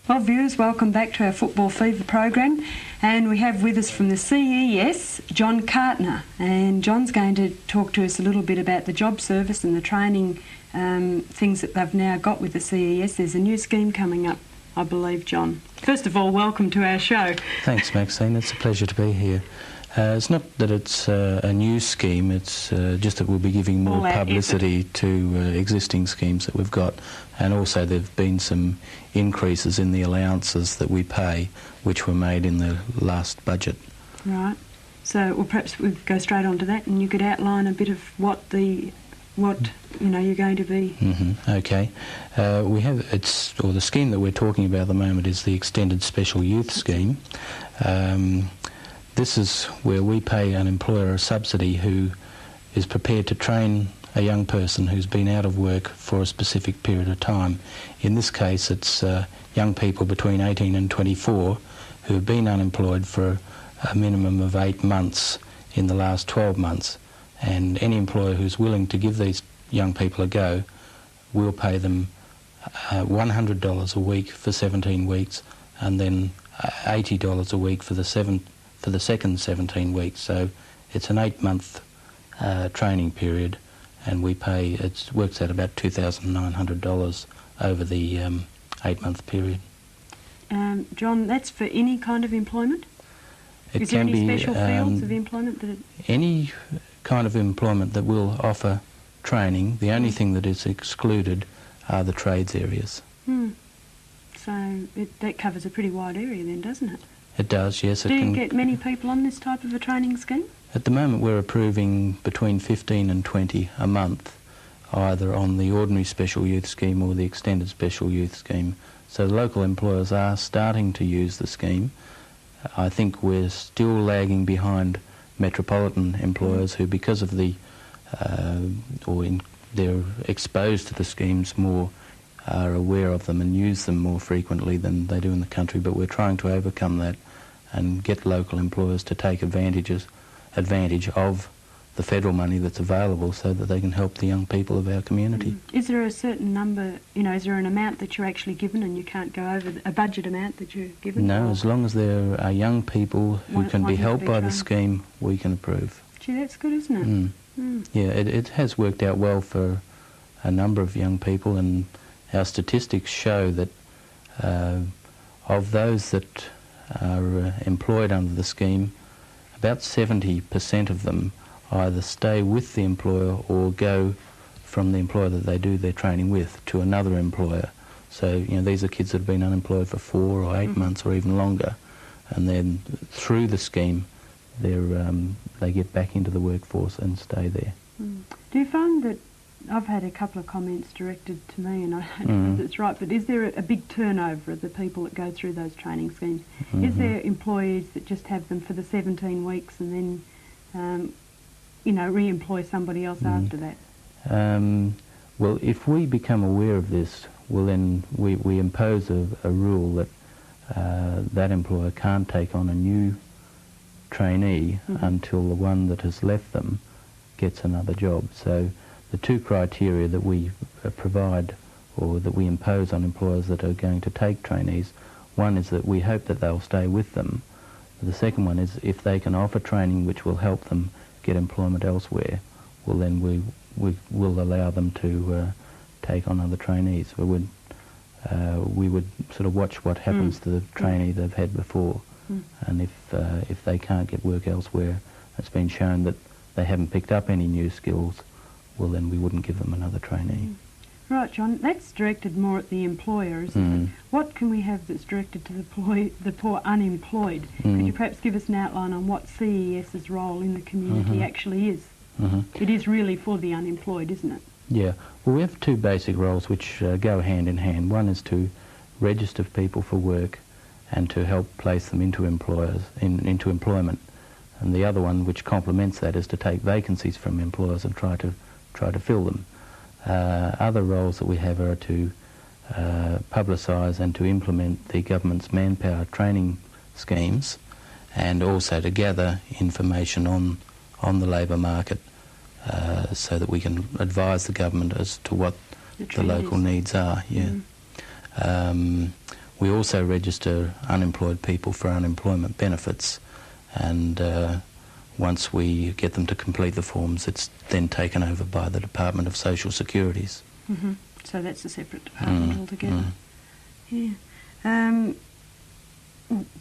Well, viewers, welcome back to our Football Fever program, and we have with us from the CES, John Cartner, and John's going to talk to us a little bit about the job service and the training things that they've now got with the CES. There's a new scheme coming up, I believe, John. First of all, welcome to our show. Thanks, Maxine. It's a pleasure to be here. It's not that it's a new scheme, it's just that we'll be giving more publicity to existing schemes that we've got, and also there have been some increases in the allowances that we pay, which were made in the last budget. Right. So, well, perhaps we go straight on to that, and you could outline a bit of what you're going to be. Okay. The scheme that we're talking about at the moment is the Extended Special Youth Scheme. This is where we pay an employer a subsidy who is prepared to train a young person who's been out of work for a specific period of time. In this case, it's young people between 18 and 24 who have been unemployed for a minimum of 8 months in the last 12 months. And any employer who's willing to give these young people a go will pay them $100 a week for 17 weeks and then $80 a week for the second 17 weeks. So it's an 8-month training period, and we pay, it works out about $2,900 over the 8-month period. John, that's for any kind of employment? Is there any special fields of employment that any kind of employment that will offer training. The only thing that is excluded are the trades areas. So that covers a pretty wide area then, doesn't it? It does, yes. Do you get many people on this type of a training scheme? At the moment we're approving between 15 and 20 a month, either on the ordinary special youth scheme or the extended special youth scheme. So local employers are starting to use the scheme. I think we're still lagging behind metropolitan employers who, because of they're exposed to the schemes more, are aware of them and use them more frequently than they do in the country, but we're trying to overcome that and get local employers to take advantage of the federal money that's available so that they can help the young people of our community. Is there a certain number, is there an amount that you're actually given and you can't go over, a budget amount that you're given? No, as long as there are young people who can be helped by the scheme, we can approve. Gee, that's good, isn't it? Yeah, it has worked out well for a number of young people, and our statistics show that of those that are employed under the scheme, about 70% of them either stay with the employer or go from the employer that they do their training with to another employer. So, these are kids that have been unemployed for 4 or 8 months or even longer, and then through the scheme they get back into the workforce and stay there. Do you find that, I've had a couple of comments directed to me, and I don't know if it's right, but is there a big turnover of the people that go through those training schemes? Is there employees that just have them for the 17 weeks and then, re-employ somebody else after that? Well, if we become aware of this, well then we impose a rule that that employer can't take on a new trainee until the one that has left them gets another job. So the two criteria that we provide or that we impose on employers that are going to take trainees, one is that we hope that they'll stay with them. The second one is if they can offer training which will help them get employment elsewhere, well then we will allow them to take on other trainees. We would sort of watch what happens to the trainee they've had before, and if they can't get work elsewhere, it's been shown that they haven't picked up any new skills, well then we wouldn't give them another trainee. Right, John, that's directed more at the employer, isn't it? What can we have that's directed to the poor unemployed? Could you perhaps give us an outline on what CES's role in the community actually is? It is really for the unemployed, isn't it? Yeah, well we have two basic roles which go hand in hand. One is to register people for work and to help place them into into employment. And the other one, which complements that, is to take vacancies from employers and try to fill them. Other roles that we have are to publicise and to implement the government's manpower training schemes, and also to gather information on the labour market so that we can advise the government as to what the local needs are. we also register unemployed people for unemployment benefits, and once we get them to complete the forms, it's then taken over by the Department of Social Securities. Mm-hmm. So that's a separate department altogether. Yeah.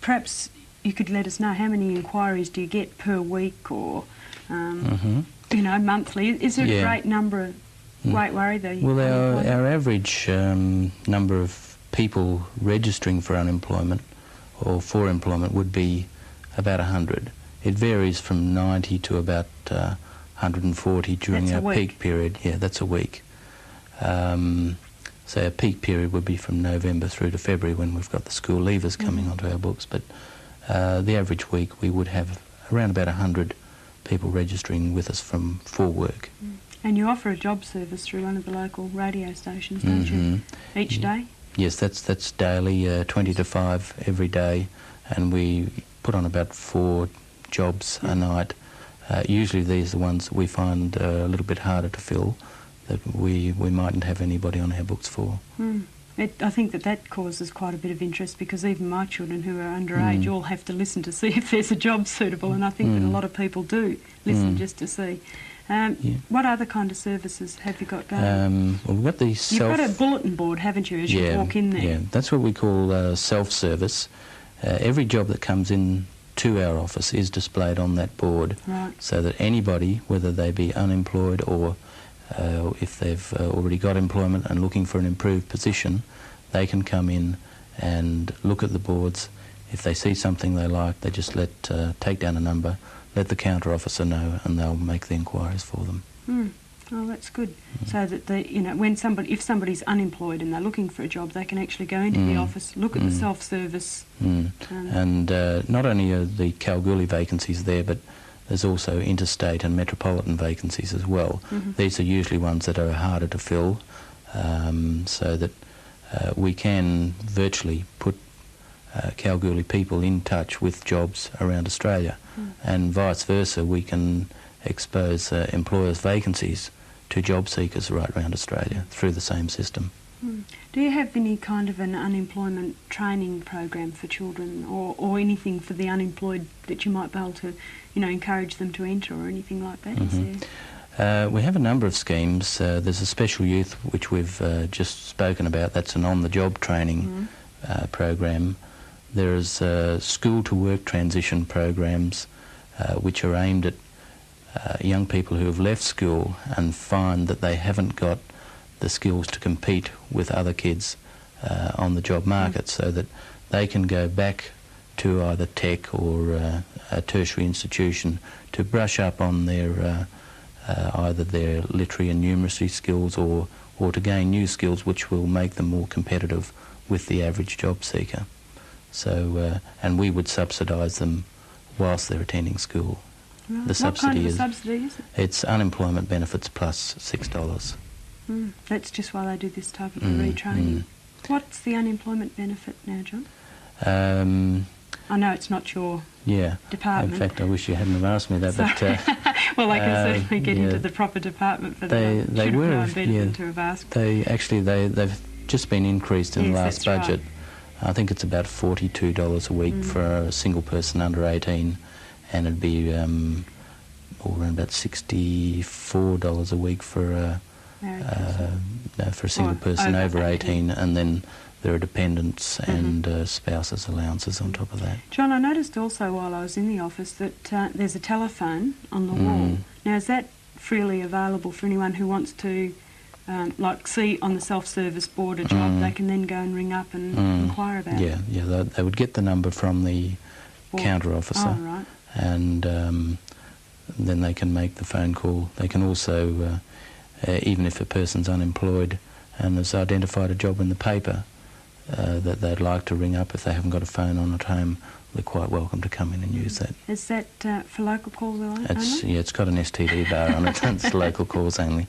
Perhaps you could let us know how many inquiries do you get per week, or you know, monthly? Is there a great number of great worry though? Well, our average number of people registering for unemployment or for employment would be about 100. It varies from 90 to about 140 during our peak period. Yeah, that's a week. So our peak period would be from November through to February, when we've got the school leavers coming onto our books. But the average week we would have around about 100 people registering with us for work. And you offer a job service through one of the local radio stations, don't you? Each day? Yes, that's daily, 20 to 5 every day, and we put on about 4 jobs a night. Usually these are the ones that we find a little bit harder to fill, that we mightn't have anybody on our books for. I think that causes quite a bit of interest, because even my children who are underage all have to listen to see if there's a job suitable, and I think that a lot of people do listen just to see. What other kind of services have you got going? Well, we've got the You've got a bulletin board, haven't you, as you walk in there? Yeah, that's what we call self-service. Every job that comes in to our office is displayed on that board, so that anybody, whether they be unemployed or if they've already got employment and looking for an improved position, they can come in and look at the boards. If they see something they like, they just take down a number, let the counter officer know, and they'll make the inquiries for them. Oh, that's good. So that if somebody's unemployed and they're looking for a job, they can actually go into the office, look at the self-service. And not only are the Kalgoorlie vacancies there, but there's also interstate and metropolitan vacancies as well. These are usually ones that are harder to fill, so that we can virtually put Kalgoorlie people in touch with jobs around Australia, and vice versa. We can expose employers' vacancies to job seekers right around Australia through the same system. Do you have any kind of an unemployment training program for children, or anything for the unemployed that you might be able to, encourage them to enter, or anything like that? Is there? We have a number of schemes. There's a special youth, which we've just spoken about. That's an on-the-job training program. There's school-to-work transition programs, which are aimed at young people who have left school and find that they haven't got the skills to compete with other kids on the job market, so that they can go back to either tech or a tertiary institution to brush up on their either their literary and numeracy skills, or to gain new skills which will make them more competitive with the average job seeker. So, and we would subsidise them whilst they're attending school. Right. The subsidy what kind of subsidy is it? It's unemployment benefits plus $6. That's just why they do this type of retraining. What's the unemployment benefit now, John? I know it's not your department. In fact, I wish you hadn't have asked me that. Sorry. But well, they can certainly get into the proper department for that. They were better to have asked. They've just been increased in the last budget. Right. I think it's about $42 a week for a single person under 18, and it'd be around about $64 a week for a single person over 18, and then there are dependents and spouses allowances on top of that. John, I noticed also while I was in the office that there's a telephone on the wall. Now, is that freely available for anyone who wants to, see on the self-service board a job, they can then go and ring up and inquire about it? Yeah, they would get the number from the counter officer, and then they can make the phone call. They can also, even if a person's unemployed and has identified a job in the paper that they'd like to ring up, if they haven't got a phone on at home, they're quite welcome to come in and use that. Is that for local calls only? It's got an STD bar on it. It's local calls only.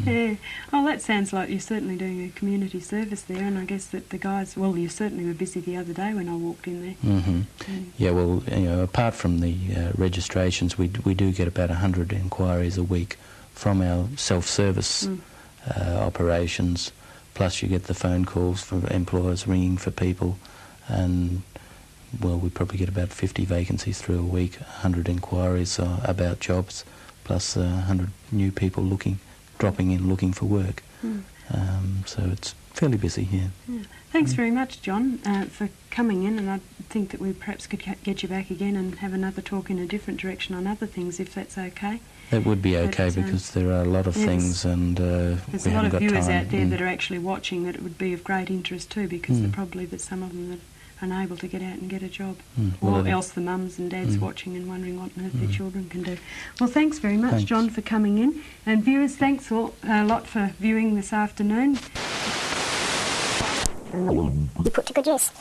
Yeah. Well, that sounds like you're certainly doing a community service there, and I guess that the guys, well, you certainly were busy the other day when I walked in there. Yeah, well, apart from the registrations, we do get about 100 inquiries a week from our self-service operations, plus you get the phone calls from employers ringing for people, and well, we probably get about 50 vacancies through a week, 100 inquiries about jobs, plus 100 new people dropping in looking for work. So it's fairly busy here. Yeah. Thanks very much, John, for coming in, and I think that we perhaps could get you back again and have another talk in a different direction on other things, if that's okay. That would be okay, because there are a lot of things, and there's we a lot haven't of got viewers time. out there that are actually watching that it would be of great interest too, because probably that some of them are unable to get out and get a job, or else the mums and dads watching and wondering what on earth their children can do. Well, thanks very much, Thanks. John, for coming in, and viewers, thanks a lot for viewing this afternoon. You put to good use.